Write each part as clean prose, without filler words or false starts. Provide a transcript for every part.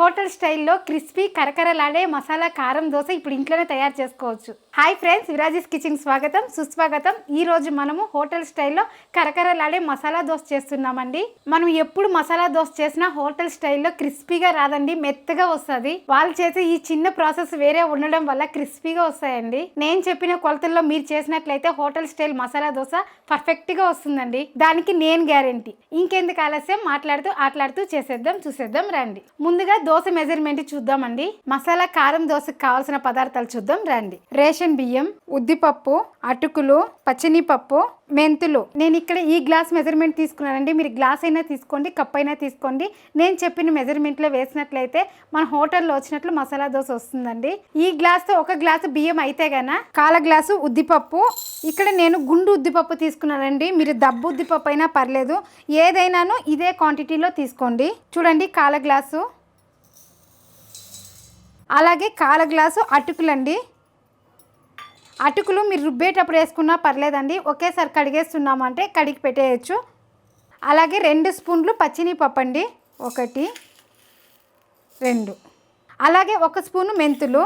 Hotel స్టైల్లో crispy కరకరలాడే మసాలా కారం దోశ ఇప్పుడు ఇంట్లోనే తయారు చేసుకోవచ్చు. హాయ్ ఫ్రెండ్స్, విరాజీస్ కిచెన్ స్వాగతం సుస్వాగతం. ఈ రోజు మనము హోటల్ స్టైల్లో కరకరలాడే మసాలా దోశ చేస్తున్నామండి. మనం ఎప్పుడు మసాలా దోశ చేసినా హోటల్ స్టైల్లో క్రిస్పీగా రాదండి, మెత్తగా వస్తుంది. వాళ్ళు చేసే ఈ చిన్న ప్రాసెస్ వేరే ఉండడం వల్ల క్రిస్పీగా వస్తాయండి. నేను చెప్పిన కొలతల్లో మీరు చేసినట్లయితే హోటల్ స్టైల్ మసాలా దోశ పర్ఫెక్ట్గా వస్తుందండి. దానికి నేను గ్యారెంటీ. ఇంకెందుకు ఆలస్యం, ఆటలాడుతూ చూసేద్దాం రండి. ముందుగా దోశ మెజర్మెంట్ చూద్దామండి. మసాలా కారం దోశకు కావాల్సిన పదార్థాలు చూద్దాం రండి. రేషన్ బియ్యం, ఉద్దిపప్పు, అటుకులు, పచ్చినిపప్పు, మెంతులు. నేను ఇక్కడ ఈ గ్లాస్ మెజర్మెంట్ తీసుకున్నానండి. మీరు గ్లాస్ అయినా తీసుకోండి, కప్ అయినా తీసుకోండి. నేను చెప్పిన మెజర్మెంట్లో వేసినట్లయితే మన హోటల్లో వచ్చినట్లు మసాలా దోశ వస్తుందండి. ఈ గ్లాస్తో ఒక గ్లాసు బియ్యం అయితే గన కాల గ్లాసు ఉద్దిపప్పు. ఇక్కడ నేను గుండు ఉద్దిపప్పు తీసుకున్నానండి. మీరు దబ్బు ఉద్దిపప్పు అయినా పర్లేదు, ఏదైనాను ఇదే క్వాంటిటీలో తీసుకోండి. చూడండి, కాల గ్లాసు. అలాగే కాల గ్లాసు అటుకులండి. అటుకులు మీరు రుబ్బేటప్పుడు వేసుకున్నా పర్లేదండి, ఒకేసారి కడిగేస్తున్నామంటే కడిగి పెట్టేయచ్చు. అలాగే 2 స్పూన్లు పచ్చినిపప్పు అండి, 1 2. అలాగే 1 స్పూను మెంతులు.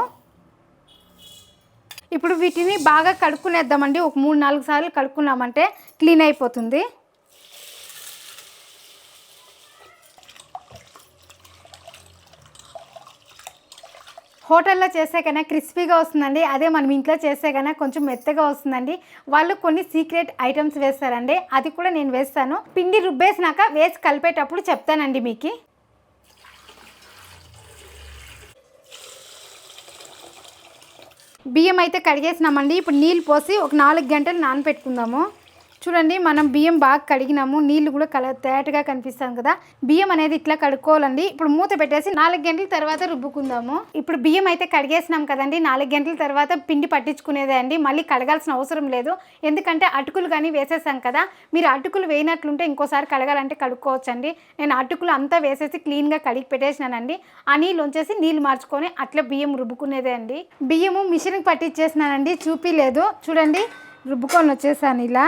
ఇప్పుడు వీటిని బాగా కడుక్కునేద్దామండి. ఒక 3-4 సార్లు కడుక్కున్నామంటే క్లీన్ అయిపోతుంది. హోటల్లో చేసే కన్నా క్రిస్పీగా వస్తుందండి. అదే మనం ఇంట్లో చేసే కన్నా కొంచెం మెత్తగా వస్తుందండి. వాళ్ళు కొన్ని సీక్రెట్ ఐటమ్స్ వేస్తారండి, అది కూడా నేను వేస్తాను. పిండి రుబ్బేసినాక వేసి కలిపేటప్పుడు చెప్తానండి మీకు. బియ్యం అయితే కడిగేసినామండి. ఇప్పుడు నీళ్ళు పోసి ఒక 4 గంటలు నానబెట్టుకుందాము. చూడండి, మనం బియ్యం బాగా కడిగినాము, నీళ్ళు కూడా తేటగా కనిపిస్తాను కదా. బియ్యం అనేది ఇట్లా కడుక్కోవాలండి. ఇప్పుడు మూత పెట్టేసి 4 గంటల తర్వాత రుబ్బుకుందాము. ఇప్పుడు బియ్యం అయితే కడిగేసినాం కదండి. 4 గంటల తర్వాత పిండి పట్టించుకునేదే అండి, మళ్ళీ కడగాల్సిన అవసరం లేదు. ఎందుకంటే అటుకులు కానీ వేసేసాం కదా. మీరు అటుకులు వేయనట్లుంటే ఇంకోసారి కడగాలంటే కడుక్కోవచ్చండి. నేను అటుకులు అంతా వేసేసి క్లీన్గా కడిగి పెట్టేసినానండి. ఆ నీళ్ళు ఉంచేసి నీళ్ళు మార్చుకొని అట్లా బియ్యం రుబ్బుకునేదే అండి. బియ్యము మిషన్కి పట్టించేసినానండి, చూపిలేదు. చూడండి, రుబ్బుకొని వచ్చేసాను ఇలా.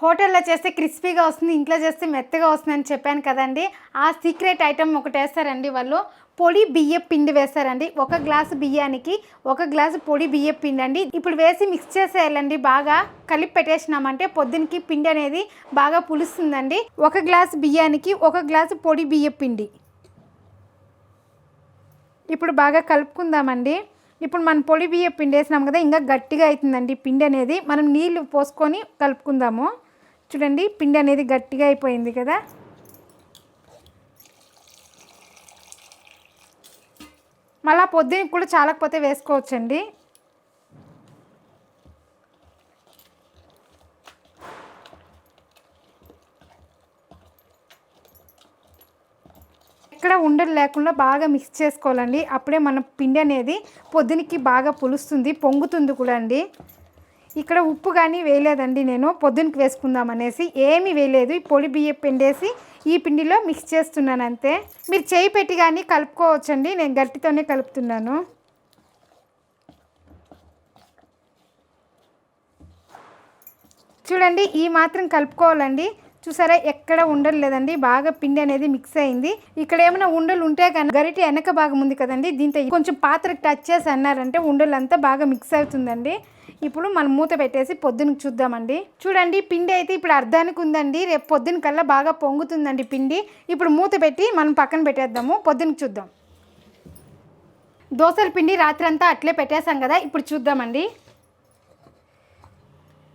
హోటల్లో చేస్తే క్రిస్పీగా వస్తుంది, ఇంట్లో చేస్తే మెత్తగా వస్తుందని చెప్పాను కదండి. ఆ సీక్రెట్ ఐటమ్ ఒకటి వేస్తారండి వాళ్ళు. పొడి బియ్యం పిండి వేస్తారండి. 1 గ్లాసు బియ్యానికి 1 గ్లాసు పొడి బియ్యం పిండి అండి. ఇప్పుడు వేసి మిక్స్ చేసేయాలండి. బాగా కలిపి పెట్టేసినామంటే పొద్దునకి పిండి అనేది బాగా పులుస్తుందండి. 1 గ్లాసు బియ్యానికి 1 గ్లాసు పొడి బియ్యం పిండి. ఇప్పుడు బాగా కలుపుకుందామండి. ఇప్పుడు మనం పొడి బియ్యం పిండి వేసినాం కదా, ఇంకా గట్టిగా అవుతుందండి పిండి అనేది. మనం నీళ్ళు పోసుకొని కలుపుకుందాము. చూడండి, పిండి అనేది గట్టిగా అయిపోయింది కదా. మళ్ళీ పొద్దునకి కూడా చాలకపోతే వేసుకోవచ్చండి. ఎక్కడ ఉండలు లేకుండా బాగా మిక్స్ చేసుకోవాలండి. అప్పుడే మన పిండి అనేది పొద్దునకి బాగా పులుస్తుంది, పొంగుతుంది కూడా అండి. ఇక్కడ ఉప్పు కానీ వేయలేదండి, నేను పొద్దునకి వేసుకుందాం అనేసి ఏమీ వేయలేదు. ఈ పొడి బియ్యం పిండేసి ఈ పిండిలో మిక్స్ చేస్తున్నాను అంతే. మీరు చేయి పెట్టి కానీ కలుపుకోవచ్చండి, నేను గట్టితోనే కలుపుతున్నాను. చూడండి, ఈ మాత్రం కలుపుకోవాలండి. చూసారా, ఎక్కడ ఉండలు లేదండి, బాగా పిండి అనేది మిక్స్ అయింది. ఇక్కడ ఏమైనా ఉండలు ఉంటే కానీ గరిటె వెనక భాగం ఉంది కదండి, దీంతో కొంచెం పాత్రకు టచ్ చేసి అన్నారంటే ఉండలంతా బాగా మిక్స్ అవుతుందండి. ఇప్పుడు మనం మూత పెట్టేసి పొద్దునకి చూద్దామండి. చూడండి, పిండి అయితే ఇప్పుడు అర్ధానికి ఉందండి. రేపు పొద్దున కల్లా బాగా పొంగుతుందండి పిండి. ఇప్పుడు మూత పెట్టి మనం పక్కన పెట్టేద్దాము, పొద్దునకి చూద్దాం. దోశల పిండి రాత్రి అంతా అట్లే పెట్టేసాం కదా, ఇప్పుడు చూద్దామండి.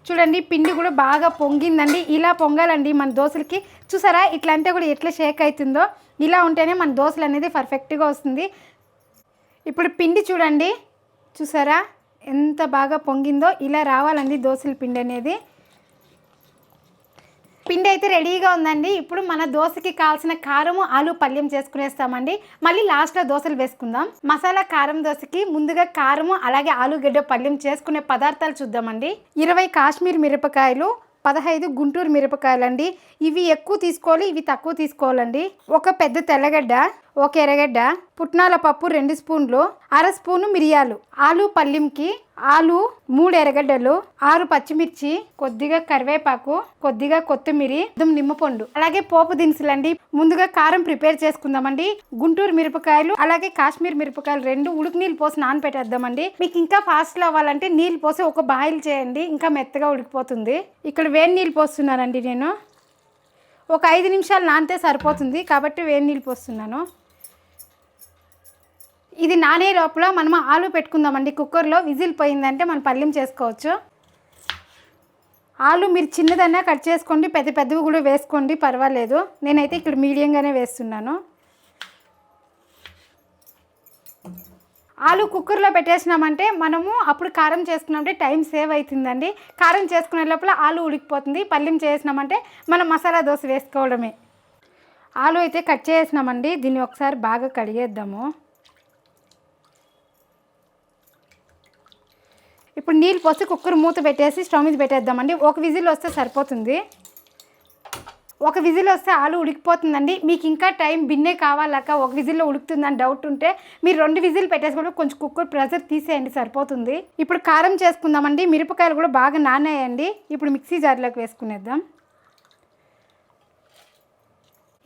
చూడండి, పిండి కూడా బాగా పొంగిందండి. ఇలా పొంగాలండి మన దోశలకి. చూసారా, ఇట్లా అంటే కూడా ఎట్లా షేక్ అవుతుందో, ఇలా ఉంటేనే మన దోశలు అనేది పర్ఫెక్ట్గా వస్తుంది. ఇప్పుడు పిండి చూడండి, చూసారా ఎంత బాగా పొంగిందో. ఇలా రావాలండి దోశల పిండి అనేది. పిండి అయితే రెడీగా ఉందండి. ఇప్పుడు మన దోశకి కావాల్సిన కారము ఆలు పల్యం చేసుకునేస్తామండి. మళ్ళీ లాస్ట్లో దోశలు వేసుకుందాం. మసాలా కారం దోశకి ముందుగా కారము అలాగే ఆలుగడ్డ పల్యం చేసుకునే పదార్థాలు చూద్దామండి. 20 కాశ్మీర్ మిరపకాయలు, 15 గుంటూరు మిరపకాయలండి. ఇవి ఎక్కువ తీసుకోవాలి, ఇవి తక్కువ తీసుకోవాలండి. 1 పెద్ద తెల్లగడ్డ, 1 ఎర్రగడ్డ, పుట్నాల పప్పు 2 స్పూన్లు, 1/2 స్పూను మిరియాలు. ఆలు పల్యంకి ఆలు 3 ఎర్రగడ్డలు, 6 పచ్చిమిర్చి, కొద్దిగా కరివేపాకు, కొద్దిగా కొత్తిమీర, నిమ్మపండు, అలాగే పోపు దినుసులండి. ముందుగా కారం ప్రిపేర్ చేసుకుందామండి. గుంటూరు మిరపకాయలు అలాగే కాశ్మీర్ మిరపకాయలు 2 ఉడుకు నీళ్ళు పోసి నానబెట్టేద్దామండి. మీకు ఇంకా ఫాస్ట్లో అవ్వాలంటే నీళ్ళు పోసి ఒక బాయిల్ చేయండి, ఇంకా మెత్తగా ఉడికిపోతుంది. ఇక్కడ వేడి నీళ్ళు పోస్తున్నానండి. నేను ఒక 5 నిమిషాలు నానితే సరిపోతుంది కాబట్టి వేడి నీళ్ళు పోస్తున్నాను. ఇది నానే లోపల మనం ఆలు పెట్టుకుందామండి. కుక్కర్లో విజిల్ పోయిందంటే మనం పల్యం చేసుకోవచ్చు. ఆలు మీరు చిన్నదన్నా కట్ చేసుకోండి, పెద్దవి కూడా వేసుకోండి, పర్వాలేదు. నేనైతే ఇక్కడ మీడియంగానే వేస్తున్నాను. ఆలు కుక్కర్లో పెట్టేసినామంటే మనము అప్పుడు కారం చేసుకున్నామంటే టైం సేవ్ అవుతుందండి. కారం చేసుకునే లోపల ఆలు ఉడికిపోతుంది. పల్యం చేసినామంటే మనం మసాలా దోశ వేసుకోవడమే. ఆలు అయితే కట్ చేసినామండి. దీన్ని ఒకసారి బాగా కడిగేద్దాము. ఇప్పుడు నీళ్ళు పోసి కుక్కర్ మూత పెట్టేసి స్టవ్ మీద పెట్టేద్దామండి. ఒక విజిల్ వస్తే సరిపోతుంది. ఒక విజిల్ వస్తే ఆలు ఉడికిపోతుందండి. మీకు ఇంకా టైం బిన్నే కావాలక ఒక విజిల్లో ఉడుకుతుందని డౌట్ ఉంటే మీరు 2 విజిల్ పెట్టేసుకుంటే కొంచెం కుక్కర్ ప్రెషర్ తీసేయండి, సరిపోతుంది. ఇప్పుడు కారం చేసుకుందామండి. మిరపకాయలు కూడా బాగా నానేయండి. ఇప్పుడు మిక్సీ జార్లోకి వేసుకునేద్దాం.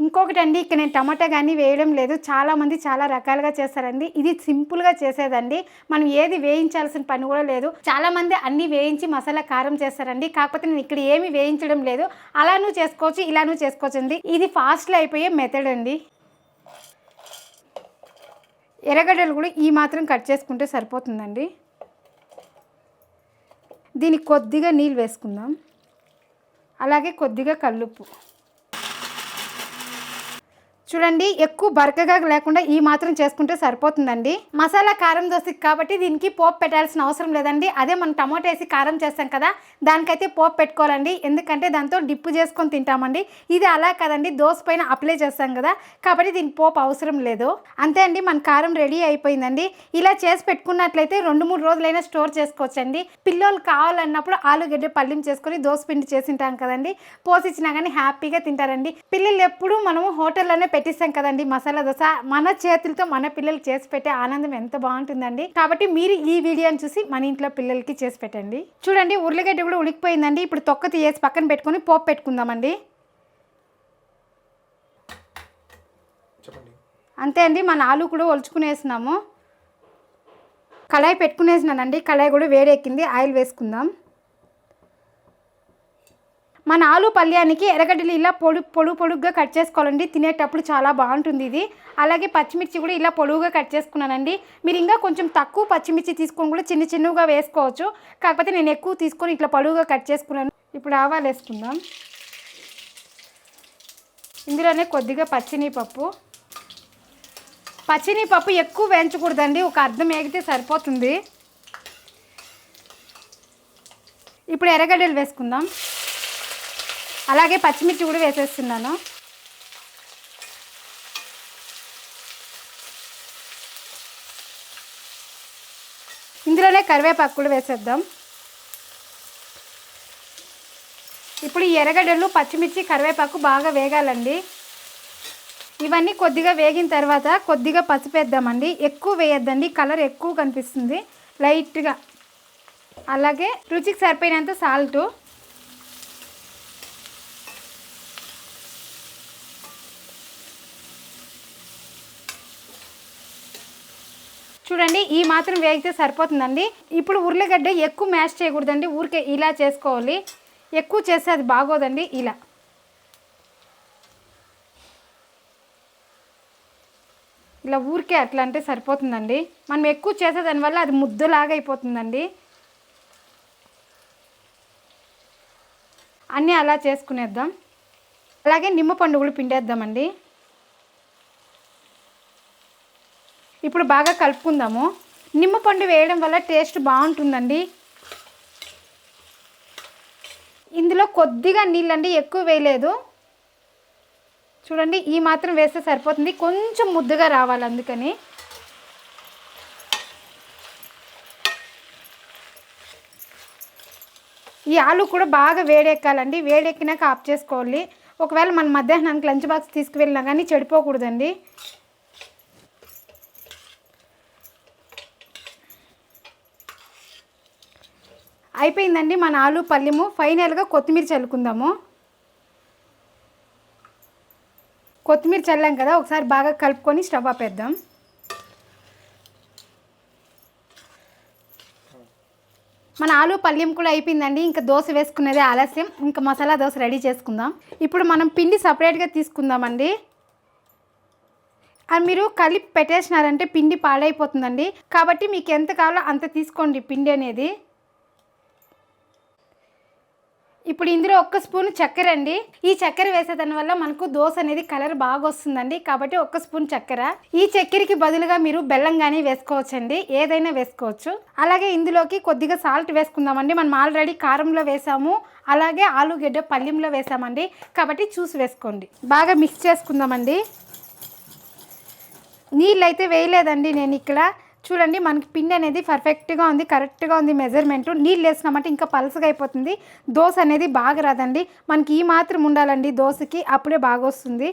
ఇంకొకటి అండి, ఇక్కడ నేను టమాటా కానీ వేయడం లేదు. చాలామంది చాలా రకాలుగా చేస్తారండి. ఇది సింపుల్గా చేసేదండి. మనం ఏది వేయించాల్సిన పని కూడా లేదు. చాలామంది అన్నీ వేయించి మసాలా కారం చేస్తారండి. కాకపోతే నేను ఇక్కడ ఏమీ వేయించడం లేదు. అలానూ చేసుకోవచ్చు, ఇలానూ చేసుకోవచ్చు అండి. ఇది ఫాస్ట్లో అయిపోయే మెథడ్ అండి. ఎర్రగడ్డలు కూడా ఈ మాత్రం కట్ చేసుకుంటే సరిపోతుందండి. దీనికి కొద్దిగా నీళ్ళు వేసుకుందాం, అలాగే కొద్దిగా కల్లుప్పు. చూడండి, ఎక్కువ బరకగా లేకుండా ఈ మాత్రం చేసుకుంటే సరిపోతుందండి. మసాలా కారం దోశకి కాబట్టి దీనికి పోపు పెట్టాల్సిన అవసరం లేదండి. అదే మనం టమాటా వేసి కారం చేస్తాం కదా, దానికైతే పోపు పెట్టుకోవాలండి. ఎందుకంటే దాంతో డిప్పు చేసుకొని తింటామండి. ఇది అలా కదండి, దోశ పైన అప్లై చేస్తాం కదా, కాబట్టి దీనికి పోపు అవసరం లేదు. అంతే అండి, మన కారం రెడీ అయిపోయిందండి. ఇలా చేసి పెట్టుకున్నట్లయితే 2-3 రోజులైనా స్టోర్ చేసుకోవచ్చండి. పిల్లలు కావాలన్నప్పుడు ఆలుగడ్డ పల్యం చేసుకొని దోశ పిండి చేసింటాం కదండి, పోసిచ్చినా కానీ హ్యాపీగా తింటారండి. పిల్లలు ఎప్పుడు మనము హోటల్లోనే పెట్టిస్తాం కదండి మసాలా దోశ, మన చేతులతో మన పిల్లలు చేసి పెట్టే ఆనందం ఎంత బాగుంటుందండి. కాబట్టి మీరు ఈ వీడియోని చూసి మన ఇంట్లో పిల్లలకి చేసి పెట్టండి. చూడండి, ఉర్లగడ్డ కూడా ఉడికిపోయిందండి. ఇప్పుడు తొక్క తీసి పక్కన పెట్టుకొని పోపు పెట్టుకుందామండి. అంతే అండి, మన ఆలు కూడా ఒలుచుకునేసినాము. కళాయి పెట్టుకునేసినానండి. కళాయి కూడా వేడెక్కింది. ఆయిల్ వేసుకుందాం. మన ఆలు పల్యానికి ఎర్రగడ్డలు ఇలా పొడుగ్గా కట్ చేసుకోవాలండి. తినేటప్పుడు చాలా బాగుంటుంది ఇది. అలాగే పచ్చిమిర్చి కూడా ఇలా పొడుగుగా కట్ చేసుకున్నానండి. మీరు ఇంకా కొంచెం తక్కువ పచ్చిమిర్చి తీసుకొని కూడా చిన్నగా వేసుకోవచ్చు. కాకపోతే నేను ఎక్కువ తీసుకొని ఇట్లా పొడుగుగా కట్ చేసుకున్నాను. ఇప్పుడు ఆవాలు వేసుకుందాం. ఇందులోనే కొద్దిగా పచ్చినీపప్పు ఎక్కువ వేయించకూడదండి, ఒక అర్ధం వేగితే సరిపోతుంది. ఇప్పుడు ఎర్రగడ్డలు వేసుకుందాం. అలాగే పచ్చిమిర్చి కూడా వేసేస్తున్నాను. ఇందులోనే కరివేపాకు కూడా వేసేద్దాం. ఇప్పుడు ఈ ఎర్రగడ్డలు, పచ్చిమిర్చి, కరివేపాకు బాగా వేగాలండి. ఇవన్నీ కొద్దిగా వేగిన తర్వాత కొద్దిగా పసుపు వేద్దామండి. ఎక్కువ వేయద్దండి, కలర్ ఎక్కువ కనిపిస్తుంది, లైట్గా. అలాగే రుచికి సరిపోయినంత సాల్టు. చూడండి, ఈ మాత్రం వేగితే సరిపోతుందండి. ఇప్పుడు ఉర్లగడ్డ ఎక్కువ మ్యాష్ చేయకూడదండి, ఊరికే ఇలా చేసుకోవాలి. ఎక్కువ చేస్తే అది బాగోదండి. ఇలా ఊరికే అట్లా అంటే సరిపోతుందండి. మనం ఎక్కువ చేసే దానివల్ల అది ముద్దలాగా అయిపోతుందండి. అన్నీ అలా చేసుకునేద్దాం. అలాగే నిమ్మపండు కూడా పిండేద్దామండి. ఇప్పుడు బాగా కలుపుకుందాము. నిమ్మపండు వేయడం వల్ల టేస్ట్ బాగుంటుందండి. ఇందులో కొద్దిగా నీళ్ళండి, ఎక్కువ వేయలేదు. చూడండి, ఈ మాత్రం వేస్తే సరిపోతుంది, కొంచెం ముద్దగా రావాలి అందుకని. ఈ ఆలు కూడా బాగా వేడెక్కాలండి. వేడెక్కినాక ఆఫ్ చేసుకోవాలి. ఒకవేళ మన మధ్యాహ్నానికి లంచ్ బాక్స్ తీసుకువెళ్ళినా కానీ చెడిపోకూడదండి. అయిపోయిందండి మన ఆలు పల్యము. ఫైనల్గా కొత్తిమీర చల్లుకుందాము. కొత్తిమీర చల్లాం కదా, ఒకసారి బాగా కలుపుకొని స్టవ్ ఆపేద్దాం. మన ఆలు పల్యం కూడా అయిపోయిందండి. ఇంకా దోశ వేసుకునేదే ఆలస్యం. ఇంకా మసాలా దోశ రెడీ చేసుకుందాం. ఇప్పుడు మనం పిండి సపరేట్గా తీసుకుందామండి. అది మీరు కలిపి పెట్టేసినారంటే పిండి పాడైపోతుందండి. కాబట్టి మీకు ఎంత కావాలో అంత తీసుకోండి పిండి అనేది. ఇప్పుడు ఇందులో 1 స్పూన్ చక్కెర అండి. ఈ చక్కెర వేసేదాని వల్ల మనకు దోశ అనేది కలర్ బాగా వస్తుందండి. కాబట్టి 1 స్పూన్ చక్కెర. ఈ చక్కెరకి బదులుగా మీరు బెల్లం కానీ వేసుకోవచ్చండి, ఏదైనా వేసుకోవచ్చు. అలాగే ఇందులోకి కొద్దిగా సాల్ట్ వేసుకుందామండి. మనం ఆల్రెడీ కారంలో వేసాము, అలాగే ఆలుగడ్డ పల్యంలో వేసామండి. కాబట్టి చూసి వేసుకోండి. బాగా మిక్స్ చేసుకుందామండి. నీళ్ళు అయితే వేయలేదండి నేను ఇక్కడ. చూడండి మనకి పిండి అనేది పర్ఫెక్ట్గా ఉంది, కరెక్ట్గా ఉంది మెజర్మెంటు. నీళ్ళు వేసినామంటే ఇంకా పలసగా అయిపోతుంది, దోశ అనేది బాగా రాదండి. మనకి ఈ మాత్రం ఉండాలండి దోశకి, అప్పుడే బాగా వస్తుంది.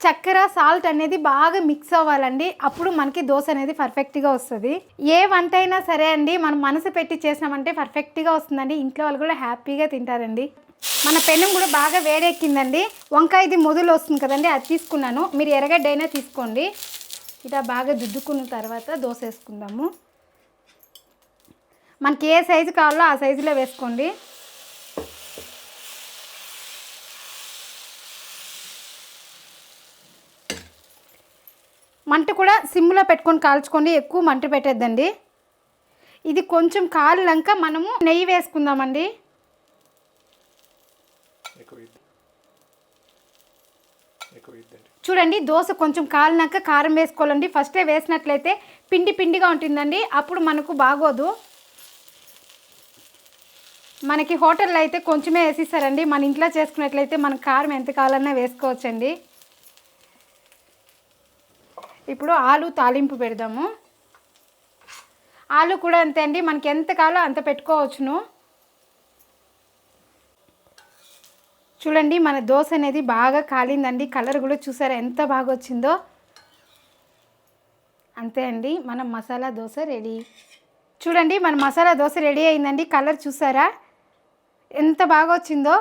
చక్కెర సాల్ట్ అనేది బాగా మిక్స్ అవ్వాలండి, అప్పుడు మనకి దోశ అనేది పర్ఫెక్ట్గా వస్తుంది. ఏ వంట అయినా సరే అండి మనం మనసు పెట్టి చేసినామంటే పర్ఫెక్ట్గా వస్తుందండి. ఇంట్లో వాళ్ళు కూడా హ్యాపీగా తింటారండి. మన పెనం కూడా బాగా వేడెక్కిందండి. వంకాయది మొదలు వస్తుంది కదండి, అది తీసుకున్నాను. మీరు ఎర్రగడ్డ అయినా తీసుకోండి. ఇలా బాగా దుద్దుకున్న తర్వాత దోశ వేసుకుందాము. మనకి ఏ సైజు కావాలో ఆ సైజులో వేసుకోండి. మంట కూడా సిమ్లో పెట్టుకొని కాల్చుకోండి, ఎక్కువ మంట పెట్టద్దండి. ఇది కొంచెం కాలినాక మనము నెయ్యి వేసుకుందామండి. చూడండి దోశ కొంచెం కాలినాక కారం వేసుకోవాలండి. ఫస్టే వేసినట్లయితే పిండి పిండిగా ఉంటుందండి, అప్పుడు మనకు బాగోదు. మనకి హోటల్లో అయితే కొంచెమే వేసిస్తారండి. మన ఇంట్లో చేసుకున్నట్లయితే మనకు కారం ఎంత కావాలన్నా వేసుకోవచ్చండి. ఇప్పుడు ఆలు తాలింపు పెడదాము. ఆలు కూడా అంతే అండి, మనకి ఎంత కావాలో అంత పెట్టుకోవచ్చును. చూడండి మన దోశ అనేది బాగా కాలిందండి. కలర్ కూడా చూసారా ఎంత బాగా వచ్చిందో. అంతే అండి, మన మసాలా దోశ రెడీ. చూడండి మన మసాలా దోశ రెడీ అయిందండి. కలర్ చూసారా ఎంత బాగా వచ్చిందో.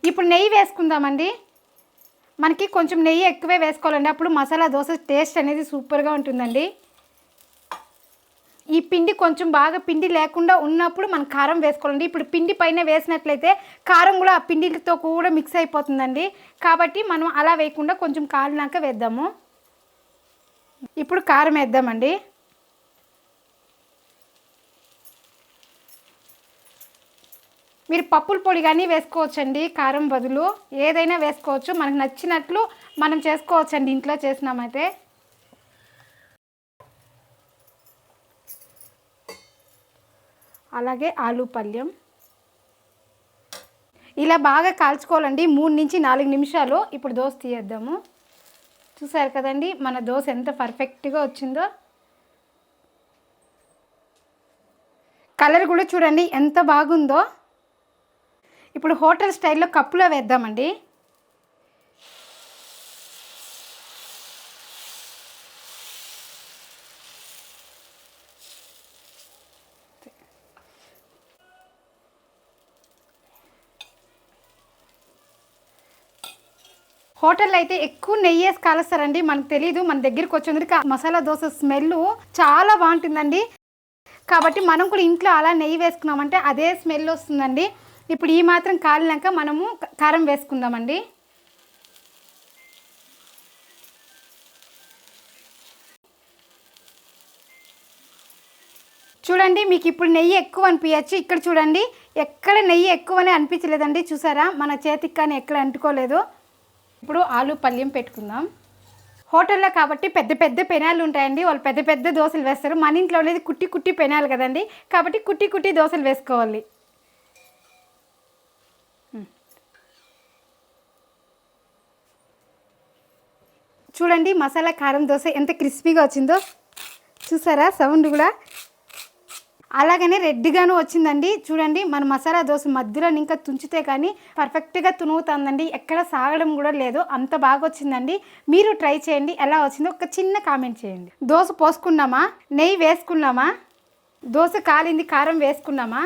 ఇప్పుడు నెయ్యి వేసుకుందామండి. మనకి కొంచెం నెయ్యి ఎక్కువే వేసుకోవాలండి, అప్పుడు మసాలా దోశ టేస్ట్ అనేది సూపర్గా ఉంటుందండి. ఈ పిండి కొంచెం బాగా పిండి లేకుండా ఉన్నప్పుడు మనం కారం వేసుకోవాలండి. ఇప్పుడు పిండి పైన వేసినట్లయితే కారం కూడా ఆ పిండితో కూడా మిక్స్ అయిపోతుందండి. కాబట్టి మనం అలా వేయకుండా కొంచెం కాలినాక వేద్దాము. ఇప్పుడు కారం వేద్దామండి. మీరు పప్పుల పొడి కానీ వేసుకోవచ్చండి, కారం బదులు ఏదైనా వేసుకోవచ్చు. మనకు నచ్చినట్లు మనం చేసుకోవచ్చండి ఇంట్లో చేసినామైతే. అలాగే ఆలు పల్యం ఇలా బాగా కాల్చుకోవాలండి 3 నుంచి 4 నిమిషాలు. ఇప్పుడు దోశ తీయేద్దాము. చూసారు కదండి మన దోశ ఎంత పర్ఫెక్ట్గా వచ్చిందో. కలర్ కూడా చూడండి ఎంత బాగుందో. ఇప్పుడు హోటల్ స్టైల్లో కప్పులో వేద్దామండి. హోటల్లో అయితే ఎక్కువ నెయ్యి వేసి కాలుస్తారండి, మనకు తెలీదు. మన దగ్గరికి వచ్చేందుకు మసాలా దోశ స్మెల్ చాలా బాగుంటుందండి. కాబట్టి మనం కూడా ఇంట్లో అలా నెయ్యి వేసుకున్నామంటే అదే స్మెల్ వస్తుందండి. ఇప్పుడు ఈ మాత్రం కాలినాక మనము కారం వేసుకుందామండి. చూడండి మీకు ఇప్పుడు నెయ్యి ఎక్కువ అనిపించచ్చు. ఇక్కడ చూడండి ఎక్కడ నెయ్యి ఎక్కువనే అనిపించలేదండి. చూసారా మన చేతికి కానీ ఎక్కడ అంటుకోలేదు. ఇప్పుడు ఆలు పల్యం పెట్టుకుందాం. హోటల్లో కాబట్టి పెద్ద పెద్ద పెనాలు ఉంటాయండి, వాళ్ళు పెద్ద పెద్ద దోశలు వేస్తారు. మన ఇంట్లో అనేది కుట్టి కుట్టి పెనాలు కదండి, కాబట్టి కుట్టి కుట్టి దోశలు వేసుకోవాలి. చూడండి మసాలా కారం దోశ ఎంత క్రిస్పీగా వచ్చిందో, చూసారా సౌండ్ కూడా. అలాగనే రెడ్గాను వచ్చిందండి. చూడండి మన మసాలా దోశ మధ్యలో ఇంకా తుంచితే కానీ పర్ఫెక్ట్గా తునుగుతుందండి, ఎక్కడ సాగడం కూడా లేదు, అంత బాగా వచ్చిందండి. మీరు ట్రై చేయండి, ఎలా వచ్చిందో ఒక చిన్న కామెంట్ చేయండి. దోశ పోసుకున్నామా, నెయ్యి వేసుకున్నామా, దోశ కాలింది, కారం వేసుకున్నామా,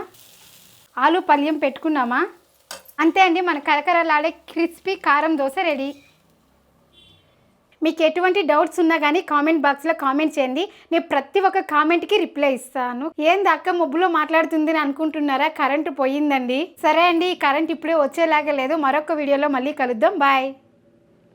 ఆలు పల్యం పెట్టుకున్నామా, అంతే అండి. మన కరకరలాడే క్రిస్పీ కారం దోశ రెడీ. మీకు ఎటువంటి డౌట్స్ ఉన్నా కానీ కామెంట్ బాక్స్లో కామెంట్ చేయండి, నేను ప్రతి ఒక్క కామెంట్కి రిప్లై ఇస్తాను. ఏంది అక్క మొబ్బులో మాట్లాడుతుంది అని అనుకుంటున్నారా, కరెంటు పోయిందండి. సరే అండి, కరెంట్ ఇప్పుడే వచ్చేలాగా లేదు, మరొక వీడియోలో మళ్ళీ కలుద్దాం. బాయ్.